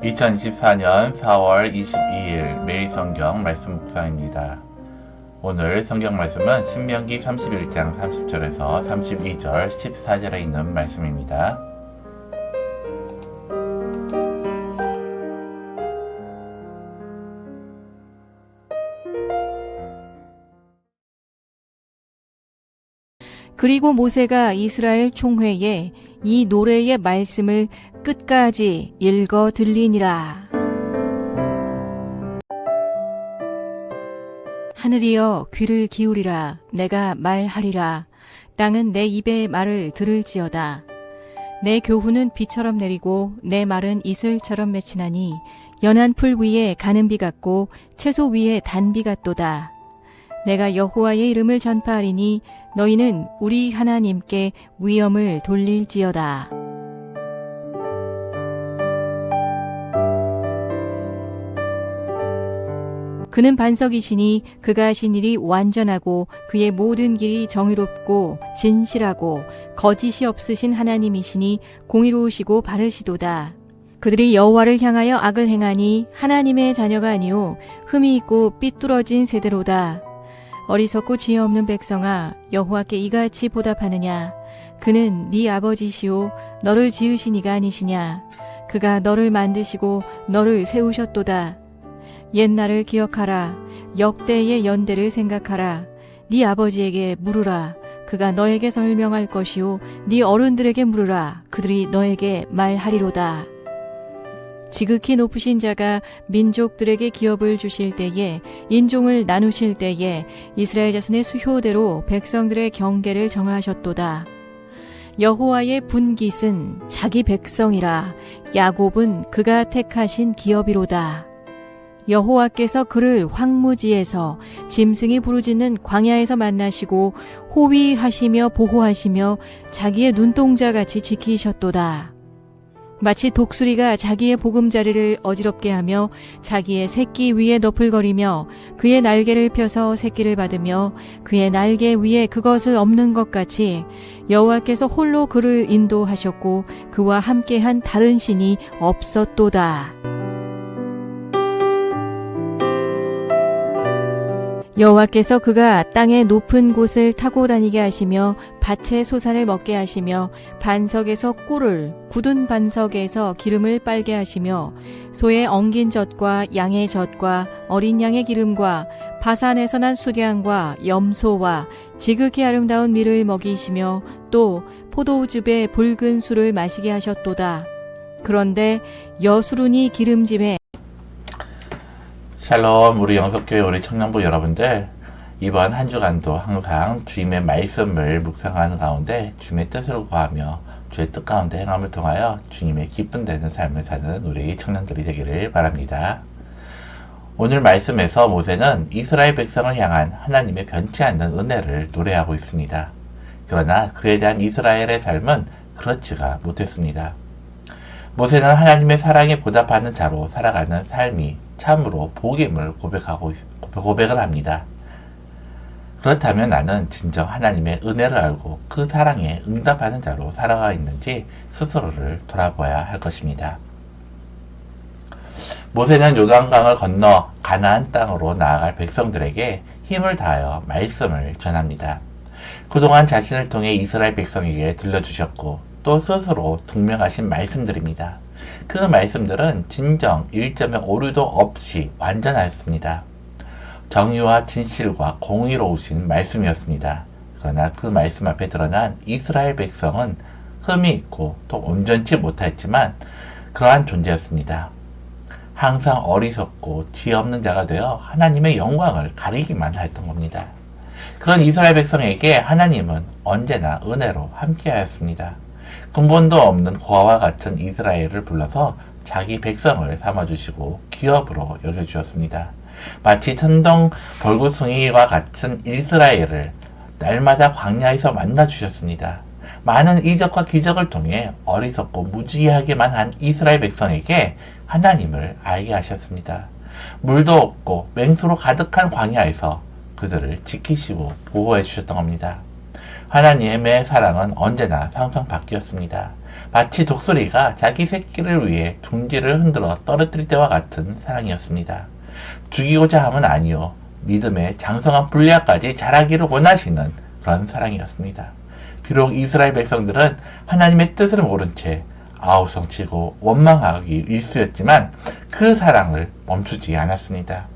2024년 4월 22일 매일 성경 말씀 묵상입니다. 오늘 성경 말씀은 신명기 31장 30절에서 32절 14절에 있는 말씀입니다. 그리고 모세가 이스라엘 총회에 이 노래의 말씀을 끝까지 읽어 들리니라. 하늘이여 귀를 기울이라. 내가 말하리라. 땅은 내 입의 말을 들을지어다. 내 교훈은 비처럼 내리고 내 말은 이슬처럼 맺히나니 연한 풀 위에 가는 비 같고 채소 위에 단비 같도다. 내가 여호와의 이름을 전파하리니 너희는 우리 하나님께 위엄을 돌릴지어다. 그는 반석이시니 그가 하신 일이 완전하고 그의 모든 길이 정의롭고 진실하고 거짓이 없으신 하나님이시니 공의로우시고 바르시도다. 그들이 여호와를 향하여 악을 행하니 하나님의 자녀가 아니요 흠이 있고 삐뚤어진 세대로다. 어리석고 지혜 없는 백성아, 여호와께 이같이 보답하느냐? 그는 네 아버지시오 너를 지으신 이가 아니시냐? 그가 너를 만드시고 너를 세우셨도다. 옛날을 기억하라. 역대의 연대를 생각하라. 네 아버지에게 물으라. 그가 너에게 설명할 것이요 네 어른들에게 물으라. 그들이 너에게 말하리로다. 지극히 높으신 자가 민족들에게 기업을 주실 때에 인종을 나누실 때에 이스라엘 자손의 수효대로 백성들의 경계를 정하셨도다. 여호와의 분깃은 자기 백성이라. 야곱은 그가 택하신 기업이로다. 여호와께서 그를 황무지에서 짐승이 부르짖는 광야에서 만나시고 호위하시며 보호하시며 자기의 눈동자같이 지키셨도다. 마치 독수리가 자기의 보금자리를 어지럽게 하며 자기의 새끼 위에 너풀거리며 그의 날개를 펴서 새끼를 받으며 그의 날개 위에 그것을 엎는 것 같이 여호와께서 홀로 그를 인도하셨고 그와 함께한 다른 신이 없었도다. 여호와께서 그가 땅의 높은 곳을 타고 다니게 하시며 밭의 소산을 먹게 하시며 반석에서 꿀을 굳은 반석에서 기름을 빨게 하시며 소의 엉긴 젖과 양의 젖과 어린 양의 기름과 바산에서 난 수량과 염소와 지극히 아름다운 밀을 먹이시며 또 포도즙의 붉은 술을 마시게 하셨도다. 그런데 여수run이 기름짐에 샬롬, 우리 영석교회 우리 청년부 여러분들, 이번 한 주간도 항상 주님의 말씀을 묵상하는 가운데 주님의 뜻을 구하며 주의 뜻 가운데 행함을 통하여 주님의 기쁨 되는 삶을 사는 우리 청년들이 되기를 바랍니다. 오늘 말씀에서 모세는 이스라엘 백성을 향한 하나님의 변치 않는 은혜를 노래하고 있습니다. 그러나 그에 대한 이스라엘의 삶은 그렇지가 못했습니다. 모세는 하나님의 사랑에 보답하는 자로 살아가는 삶이 참으로 복임을 고백을 합니다. 그렇다면 나는 진정 하나님의 은혜를 알고 그 사랑에 응답하는 자로 살아가 있는지 스스로를 돌아봐야 할 것입니다. 모세는 요단강을 건너 가나안 땅으로 나아갈 백성들에게 힘을 다하여 말씀을 전합니다. 그동안 자신을 통해 이스라엘 백성에게 들려주셨고 또 스스로 증명하신 말씀들입니다. 그 말씀들은 진정 일점의 오류도 없이 완전하였습니다. 정의와 진실과 공의로우신 말씀이었습니다. 그러나 그 말씀 앞에 드러난 이스라엘 백성은 흠이 있고 또 온전치 못했지만 그러한 존재였습니다. 항상 어리석고 지혜 없는 자가 되어 하나님의 영광을 가리기만 했던 겁니다. 그런 이스라엘 백성에게 하나님은 언제나 은혜로 함께하였습니다. 근본도 없는 고아와 같은 이스라엘을 불러서 자기 백성을 삼아주시고 기업으로 여겨주셨습니다. 마치 천둥 벌구숭이와 같은 이스라엘을 날마다 광야에서 만나주셨습니다. 많은 이적과 기적을 통해 어리석고 무지하게만 한 이스라엘 백성에게 하나님을 알게 하셨습니다. 물도 없고 맹수로 가득한 광야에서 그들을 지키시고 보호해 주셨던 겁니다. 하나님의 사랑은 언제나 항상 바뀌었습니다. 마치 독수리가 자기 새끼를 위해 둥지를 흔들어 떨어뜨릴 때와 같은 사랑이었습니다. 죽이고자 함은 아니요. 믿음의 장성한 분리까지 자라기를 원하시는 그런 사랑이었습니다. 비록 이스라엘 백성들은 하나님의 뜻을 모른 채 아우성치고 원망하기 일쑤였지만 그 사랑을 멈추지 않았습니다.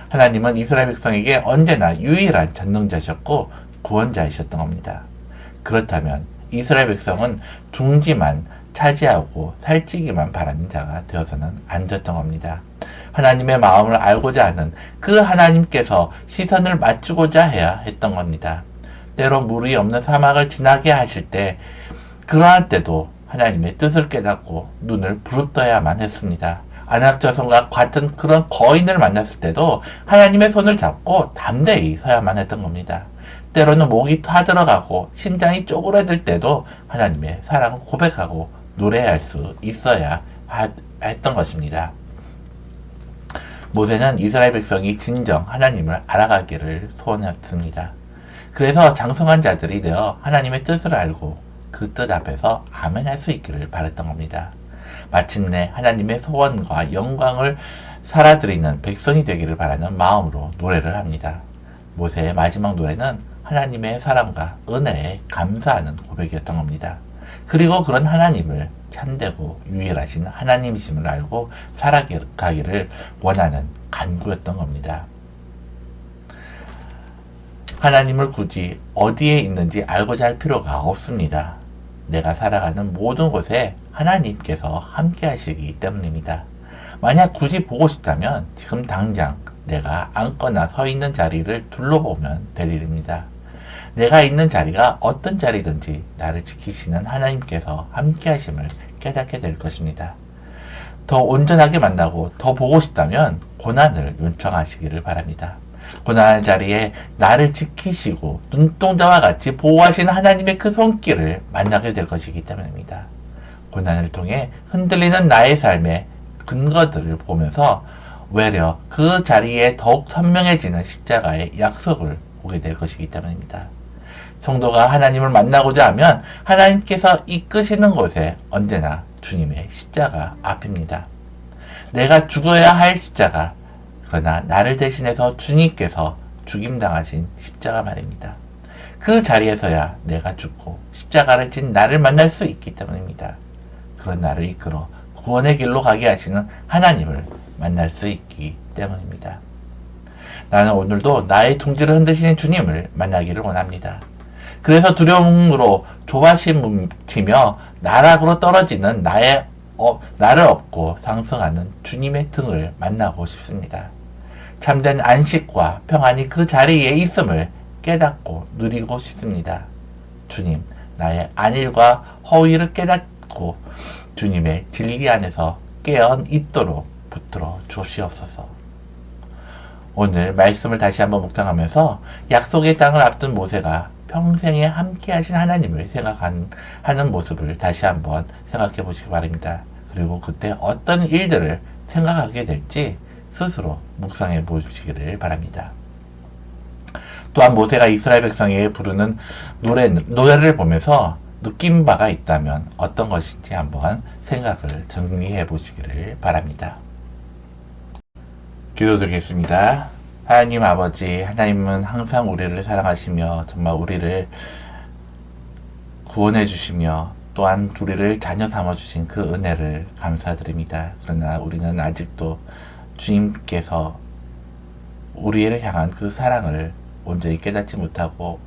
하나님은 이스라엘 백성에게 언제나 유일한 전능자셨고 구원자이셨던 겁니다. 그렇다면 이스라엘 백성은 둥지만 차지하고 살찌기만 바라는 자가 되어서는 안 됐던 겁니다. 하나님의 마음을 알고자 하는 그 하나님께서 시선을 맞추고자 해야 했던 겁니다. 때로 물이 없는 사막을 지나게 하실 때 그러한 때도 하나님의 뜻을 깨닫고 눈을 부릅떠야만 했습니다. 안악자손과 같은 그런 거인을 만났을 때도 하나님의 손을 잡고 담대히 서야만 했던 겁니다. 때로는 목이 타들어가고 심장이 쪼그라들 때도 하나님의 사랑을 고백하고 노래할 수 있어야 했던 것입니다. 모세는 이스라엘 백성이 진정 하나님을 알아가기를 소원했습니다. 그래서 장성한 자들이 되어 하나님의 뜻을 알고 그 뜻 앞에서 아멘 할 수 있기를 바랬던 겁니다. 마침내 하나님의 소원과 영광을 살아드리는 백성이 되기를 바라는 마음으로 노래를 합니다. 모세의 마지막 노래는 하나님의 사랑과 은혜에 감사하는 고백이었던 겁니다. 그리고 그런 하나님을 참되고 유일하신 하나님이심을 알고 살아가기를 원하는 간구였던 겁니다. 하나님을 굳이 어디에 있는지 알고자 할 필요가 없습니다. 내가 살아가는 모든 곳에 하나님께서 함께 하시기 때문입니다. 만약 굳이 보고 싶다면 지금 당장 내가 앉거나 서 있는 자리를 둘러보면 될 일입니다. 내가 있는 자리가 어떤 자리든지 나를 지키시는 하나님께서 함께 하심을 깨닫게 될 것입니다. 더 온전하게 만나고 더 보고 싶다면 고난을 요청하시기를 바랍니다. 고난의 자리에 나를 지키시고 눈동자와 같이 보호하시는 하나님의 그 손길을 만나게 될 것이기 때문입니다. 고난을 통해 흔들리는 나의 삶의 근거들을 보면서 외려 그 자리에 더욱 선명해지는 십자가의 약속을 보게 될 것이기 때문입니다. 성도가 하나님을 만나고자 하면 하나님께서 이끄시는 곳에 언제나 주님의 십자가 앞입니다. 내가 죽어야 할 십자가, 그러나 나를 대신해서 주님께서 죽임당하신 십자가 말입니다. 그 자리에서야 내가 죽고 십자가를 진 나를 만날 수 있기 때문입니다. 그런 나를 이끌어 구원의 길로 가게 하시는 하나님을 만날 수 있기 때문입니다. 나는 오늘도 나의 둥지를 흔드시는 주님을 만나기를 원합니다. 그래서 두려움으로 조바심치며 나락으로 떨어지는 나를 업고 상승하는 주님의 등을 만나고 싶습니다. 참된 안식과 평안이 그 자리에 있음을 깨닫고 누리고 싶습니다. 주님, 나의 안일과 허위를 깨닫고 주님의 진리 안에서 깨어 있도록 붙들어 주시옵소서. 오늘 말씀을 다시 한번 묵상하면서 약속의 땅을 앞둔 모세가 평생에 함께 하신 하나님을 생각하는 모습을 다시 한번 생각해 보시기 바랍니다. 그리고 그때 어떤 일들을 생각하게 될지 스스로 묵상해 보시기를 바랍니다. 또한 모세가 이스라엘 백성에게 부르는 노래를 보면서 느낀 바가 있다면 어떤 것인지 한번 생각을 정리해 보시기를 바랍니다. 기도드리겠습니다. 하나님 아버지, 하나님은 항상 우리를 사랑하시며 정말 우리를 구원해 주시며 또한 우리를 자녀 삼아 주신 그 은혜를 감사드립니다. 그러나 우리는 아직도 주님께서 우리를 향한 그 사랑을 온전히 깨닫지 못하고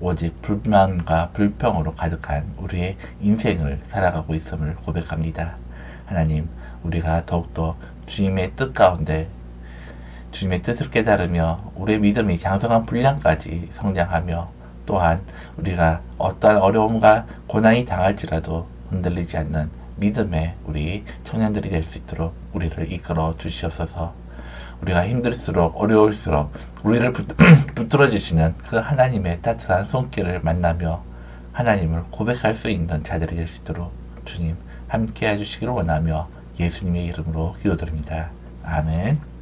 오직 불만과 불평으로 가득한 우리의 인생을 살아가고 있음을 고백합니다. 하나님, 우리가 더욱더 주님의 뜻 가운데 주님의 뜻을 깨달으며 우리의 믿음이 장성한 분량까지 성장하며 또한 우리가 어떠한 어려움과 고난이 당할지라도 흔들리지 않는 믿음의 우리 청년들이 될 수 있도록 우리를 이끌어 주시옵소서. 우리가 힘들수록 어려울수록 우리를 붙들어 주시는 그 하나님의 따뜻한 손길을 만나며 하나님을 고백할 수 있는 자들이 될 수 있도록 주님 함께 해주시기를 원하며 예수님의 이름으로 기도드립니다. 아멘.